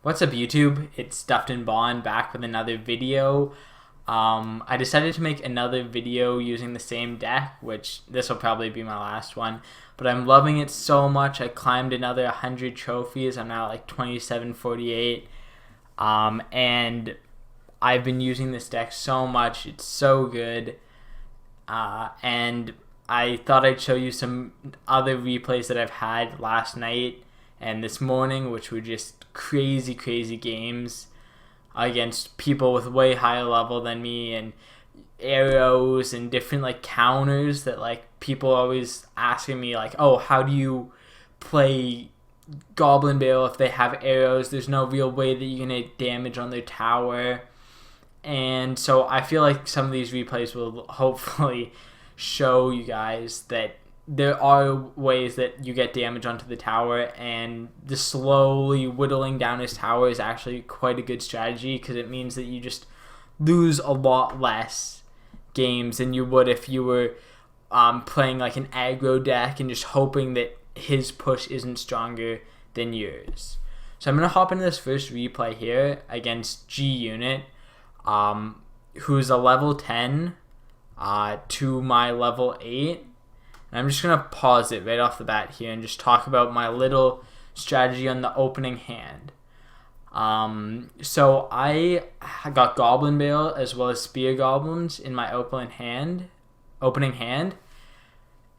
What's up, YouTube? It's Duftonbond back with another video. I decided to make another video using the same deck, which this will probably be my last one, but I'm loving it so much. I climbed another 100 trophies. I'm now at like 2748, and I've been using this deck so much. It's so good, and I thought I'd show you some other replays that I've had last night and this morning, which were just crazy games against people with way higher level than me, and arrows and different like counters that like people always asking me like, oh, how do you play Goblin Barrel if they have arrows? There's no real way that you're gonna get damage on their tower. And so I feel like some of these replays will hopefully show you guys that there are ways that you get damage onto the tower, and the slowly whittling down his tower is actually quite a good strategy, because it means that you just lose a lot less games than you would if you were playing like an aggro deck and just hoping that his push isn't stronger than yours. So I'm going to hop into this first replay here against G Unit, who's a level 10 to my level 8. I'm just going to pause it right off the bat here and just talk about my little strategy on the opening hand. So I got Goblin Barrel as well as Spear Goblins in my opening hand.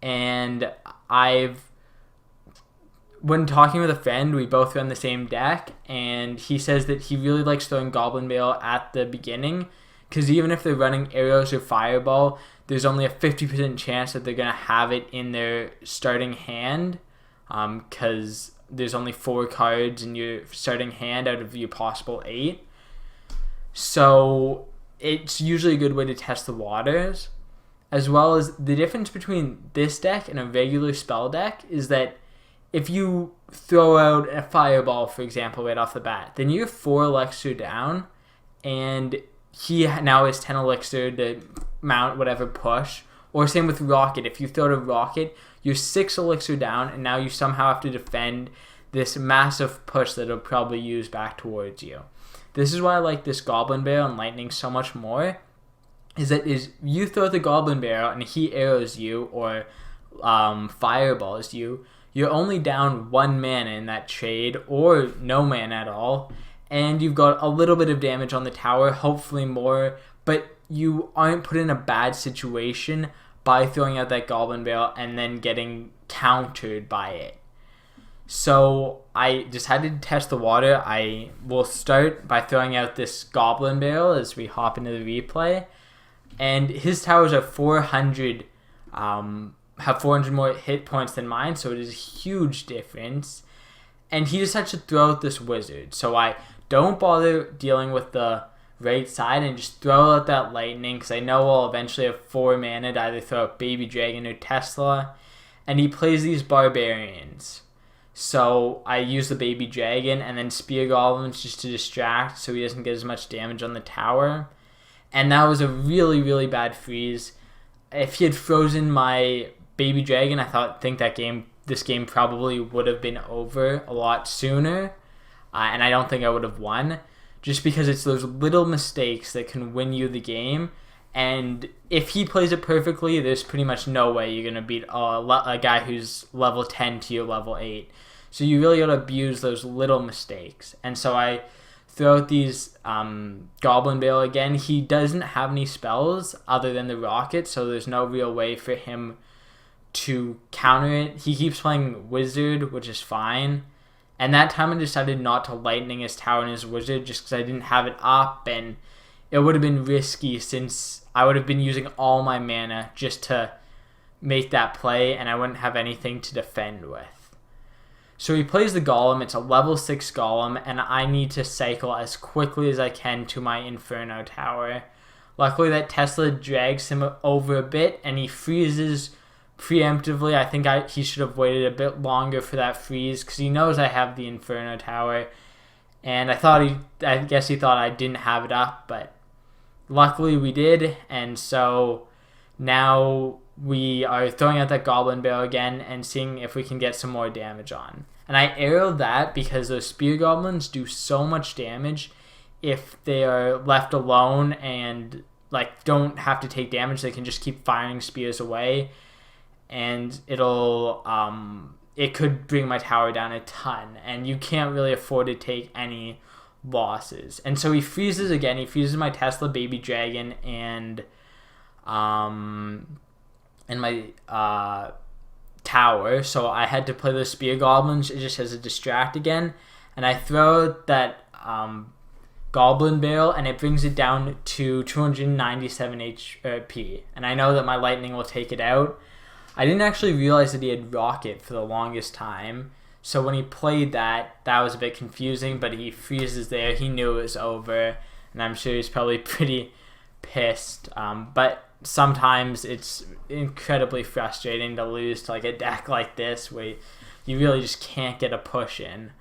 And when talking with a friend, we both run the same deck, and he says that he really likes throwing Goblin Barrel at the beginning, because even if they're running arrows or fireball, there's only a 50% chance that they're going to have it in their starting hand, because there's only 4 cards in your starting hand out of your possible 8. So it's usually a good way to test the waters. As well as the difference between this deck and a regular spell deck is that if you throw out a fireball, for example, right off the bat, then you're 4 elixir down, and he now has 10 elixir to mount whatever push. Or same with rocket. If you throw a rocket, you're 6 elixir down, and now you somehow have to defend this massive push that it'll probably use back towards you. This is why I like this Goblin Barrel and Lightning so much more, is that you throw the Goblin Barrel and he arrows you or fireballs you, you're only down 1 mana in that trade, or no mana at all, and you've got a little bit of damage on the tower, hopefully more, but you aren't put in a bad situation by throwing out that Goblin Barrel and then getting countered by it. So I decided to test the water. I will start by throwing out this Goblin Barrel as we hop into the replay, and his towers are 400, have 400 more hit points than mine, so it is a huge difference. And he decides to throw out this wizard, so I don't bother dealing with the right side and just throw out that lightning, because I know I'll eventually have 4 mana to either throw out Baby Dragon or Tesla. And he plays these barbarians, so I use the Baby Dragon and then Spear Goblins just to distract so he doesn't get as much damage on the tower. And that was a really bad freeze. If he had frozen my Baby Dragon, I think this game probably would have been over a lot sooner, and I don't think I would have won, just because it's those little mistakes that can win you the game. And if he plays it perfectly, there's pretty much no way you're going to beat a guy who's level 10 to your level 8. So you really got to abuse those little mistakes. And so I throw out these Goblin Barrel again. He doesn't have any spells other than the rocket, so there's no real way for him to counter it. He keeps playing Wizard, which is fine. And that time I decided not to lightning his tower and his wizard, just because I didn't have it up, and it would have been risky since I would have been using all my mana just to make that play, and I wouldn't have anything to defend with. So he plays the Golem. It's a level 6 Golem, and I need to cycle as quickly as I can to my Inferno tower. Luckily that Tesla drags him over a bit, and he freezes preemptively. I think he should have waited a bit longer for that freeze, because he knows I have the Inferno tower, and I guess he thought I didn't have it up, but luckily we did. And so now we are throwing out that Goblin Barrel again and seeing if we can get some more damage on. And I arrow that because those spear goblins do so much damage if they are left alone and like don't have to take damage. They can just keep firing spears away, and it could bring my tower down a ton, and you can't really afford to take any losses. And so he freezes again. He freezes my Tesla baby dragon and my tower. So I had to play the spear goblins just as a distract again, and I throw that goblin barrel, and it brings it down to 297 HP. And I know that my lightning will take it out. I didn't actually realize that he had rocket for the longest time. So when he played that was a bit confusing, but he freezes there. He knew it was over, and I'm sure he's probably pretty pissed. But sometimes it's incredibly frustrating to lose to like a deck like this where you really just can't get a push in.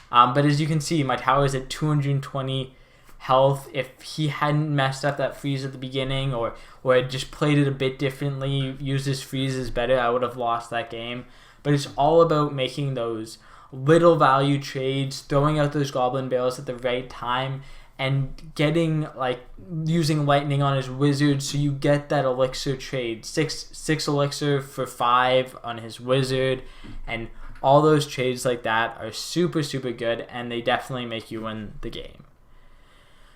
But as you can see, my tower is at 220 health. If he hadn't messed up that freeze at the beginning or had just played it a bit differently, used his freezes better, I would have lost that game. But it's all about making those little value trades, throwing out those goblin barrels at the right time, and getting using lightning on his wizard, so you get that elixir trade. Six elixir for 5 on his wizard, and all those trades like that are super, super good, and they definitely make you win the game.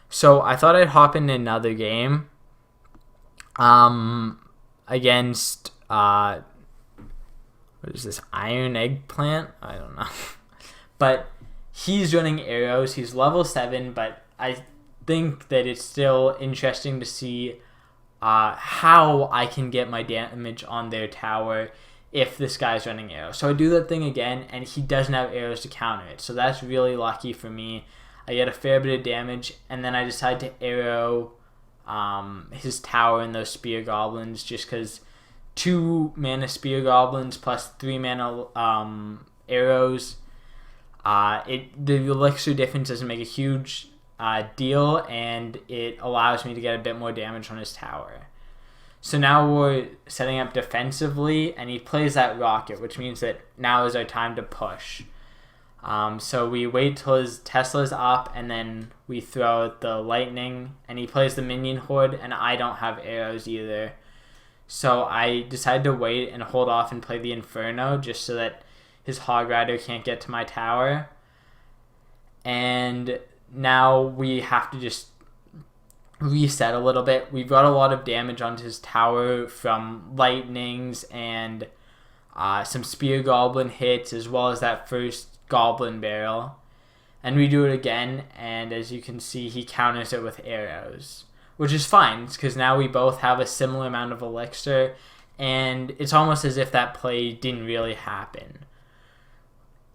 So I thought I'd hop in another game against what is this, Iron Eggplant? I don't know. But he's running arrows. He's level 7, but I think that it's still interesting to see how I can get my damage on their tower if this guy's running arrows. So I do that thing again, and he doesn't have arrows to counter it. So that's really lucky for me. I get a fair bit of damage, and then I decide to arrow his tower and those spear goblins, just because 2 mana spear goblins plus 3 mana arrows. The elixir difference doesn't make a huge deal, and it allows me to get a bit more damage on his tower. So now we're setting up defensively, and he plays that rocket, which means that now is our time to push. So we wait till his Tesla's up, and then we throw out the lightning, and he plays the minion horde, and I don't have arrows either. So I decided to wait and hold off and play the Inferno just so that his Hog Rider can't get to my tower. And now we have to just reset a little bit. We've got a lot of damage onto his tower from lightnings and some spear goblin hits, as well as that first goblin barrel. And we do it again, and as you can see, he counters it with arrows, which is fine because now we both have a similar amount of elixir, and it's almost as if that play didn't really happen.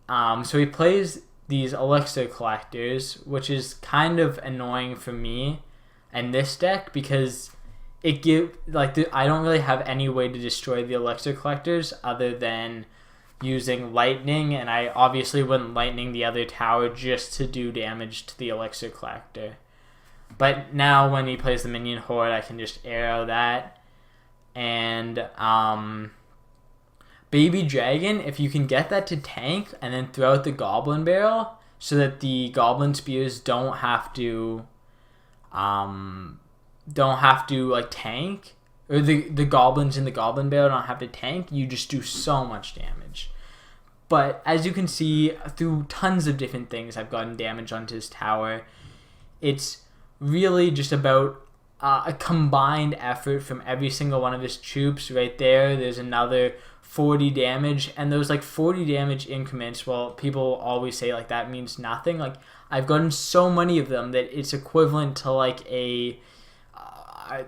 So he plays these elixir collectors, which is kind of annoying for me and this deck because I don't really have any way to destroy the elixir collectors other than using lightning, and I obviously wouldn't lightning the other tower just to do damage to the elixir collector. But now when he plays the minion horde, I can just arrow that. And baby dragon, if you can get that to tank and then throw out the goblin barrel so that the goblin spears don't have to tank, or the goblins in the goblin barrel don't have to tank, you just do so much damage. But as you can see, through tons of different things, I've gotten damage onto his tower. It's really just about a combined effort from every single one of his troops. Right there's another 40 damage, and those 40 damage increments, well, people always say that means nothing. I've gotten so many of them that it's equivalent to a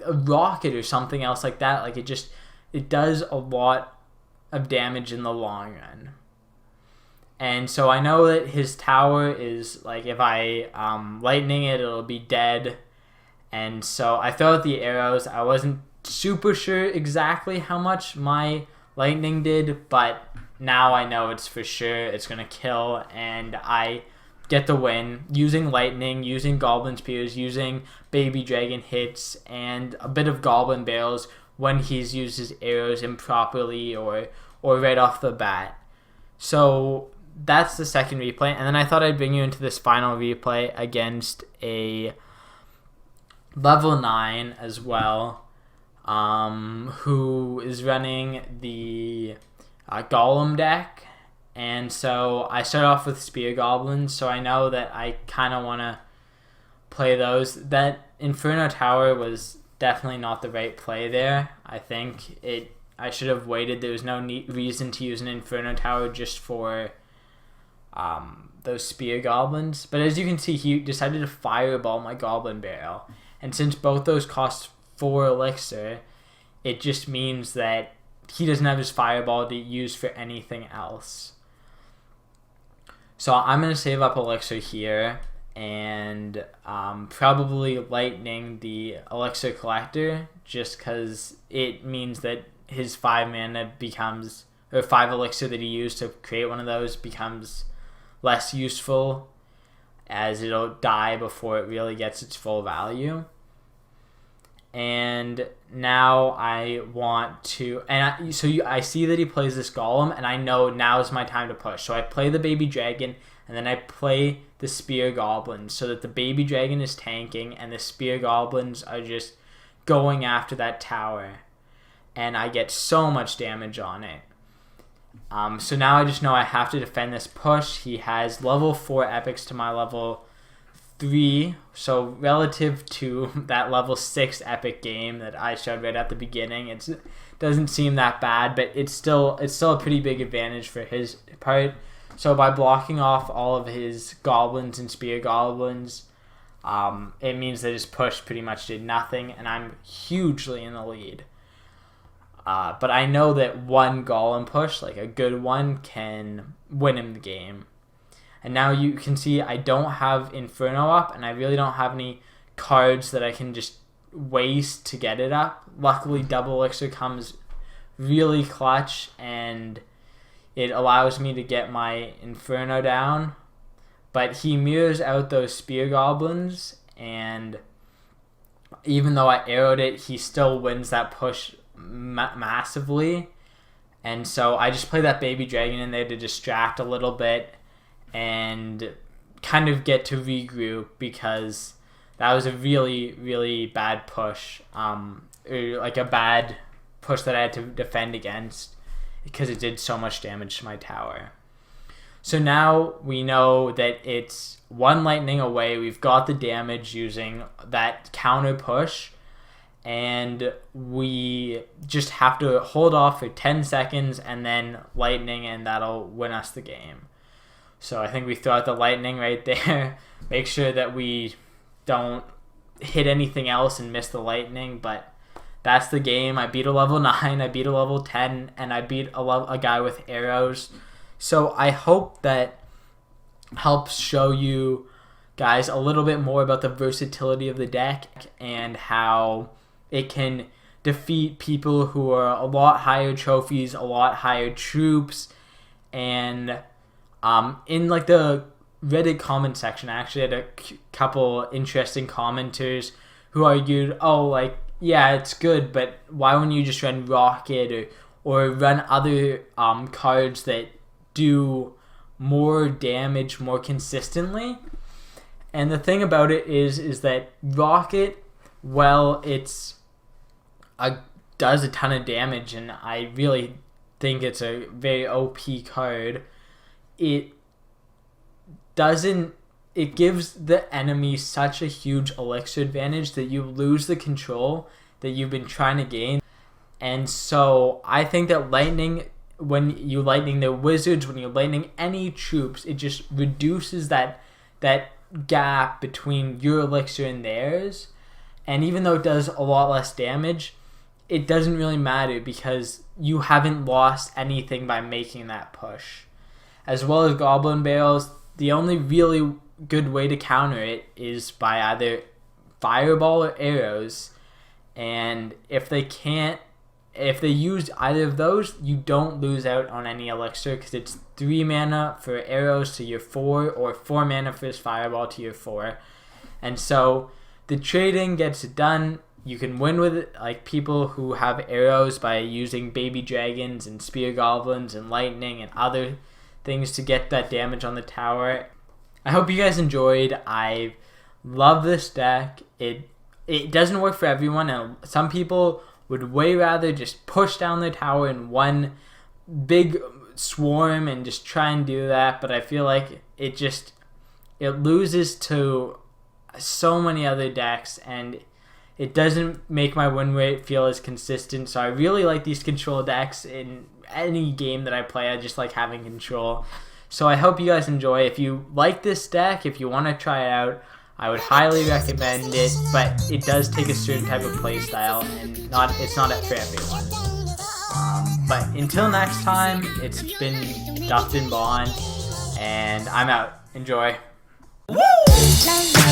rocket or something else like that. It does a lot of damage in the long run. And so I know that his tower is if I lightning it, it'll be dead. And so I throw out the arrows. I wasn't super sure exactly how much my lightning did, but now I know it's for sure it's gonna kill, and I get the win using lightning, using goblin spears, using baby dragon hits, and a bit of goblin barrels when he's used his arrows improperly or right off the bat. So that's the second replay. And then I thought I'd bring you into this final replay against a level 9 as well, who is running the Golem deck. And so I start off with Spear Goblins, so I know that I kind of want to play those. That Inferno Tower was definitely not the right play there. I think I should have waited. There was no reason to use an Inferno Tower just for those Spear Goblins. But as you can see, he decided to Fireball my Goblin Barrel. And since both those cost 4 elixir, it just means that he doesn't have his Fireball to use for anything else. So I'm going to save up elixir here and probably lightning the elixir collector, just because it means that his 5 mana becomes, or 5 elixir that he used to create one of those becomes less useful, as it'll die before it really gets its full value. And now I want to, I see that he plays this Golem, and I know now is my time to push. So I play the Baby Dragon, and then I play the Spear Goblins, so that the Baby Dragon is tanking, and the Spear Goblins are just going after that tower. And I get so much damage on it. So now I just know I have to defend this push. He has level 4 epics to my level 3, so relative to that level 6 epic game that I showed right at the beginning, it doesn't seem that bad, but it's still a pretty big advantage for his part. So by blocking off all of his goblins and Spear Goblins, it means that his push pretty much did nothing, and I'm hugely in the lead. But I know that one Golem push, like a good one, can win him the game. And now you can see I don't have Inferno up, and I really don't have any cards that I can just waste to get it up. Luckily, Double Elixir comes really clutch, and it allows me to get my Inferno down. But he mirrors out those Spear Goblins, and even though I arrowed it, he still wins that push massively. And so I just play that Baby Dragon in there to distract a little bit and kind of get to regroup, because that was a really, really bad push, or like a bad push that I had to defend against, because it did so much damage to my tower. So now we know that it's 1 lightning away. We've got the damage using that counter push, and we just have to hold off for 10 seconds and then lightning, and that'll win us the game. So I think we throw out the lightning right there. Make sure that we don't hit anything else and miss the lightning, but that's the game. I beat a level 9, I beat a level 10, and I beat a guy with arrows. So I hope that helps show you guys a little bit more about the versatility of the deck and how it can defeat people who are a lot higher trophies, a lot higher troops. And in like the Reddit comment section, I actually had a couple interesting commenters who argued, oh, like, yeah, it's good, but why wouldn't you just run Rocket or run other cards that do more damage more consistently? And the thing about it is that Rocket, well, does a ton of damage, and I really think it's a very OP card. It gives the enemy such a huge elixir advantage that you lose the control that you've been trying to gain. And so I think that lightning, when you lightning the wizards, when you're lightning any troops, it just reduces that gap between your elixir and theirs. And even though it does a lot less damage, it doesn't really matter, because you haven't lost anything by making that push. As well as Goblin Barrels, the only really good way to counter it is by either Fireball or arrows. And if they use either of those, you don't lose out on any elixir, because it's 3 mana for arrows to your 4, or 4 mana for his Fireball to your 4. And so the trading gets it done. You can win with it, like people who have arrows, by using Baby Dragons and Spear Goblins and Lightning and other things to get that damage on the tower. I hope you guys enjoyed. I love this deck. It doesn't work for everyone, and some people would way rather just push down their tower in one big swarm and just try and do that, but I feel like it loses to so many other decks, and it doesn't make my win rate feel as consistent. So I really like these control decks. In any game that I play, I just like having control. So I hope you guys enjoy. If you like this deck, if you want to try it out, I would highly recommend it, but it does take a certain type of play style, and it's not for everyone. But until next time, it's been Duftonbond, and I'm out. Enjoy. Woo!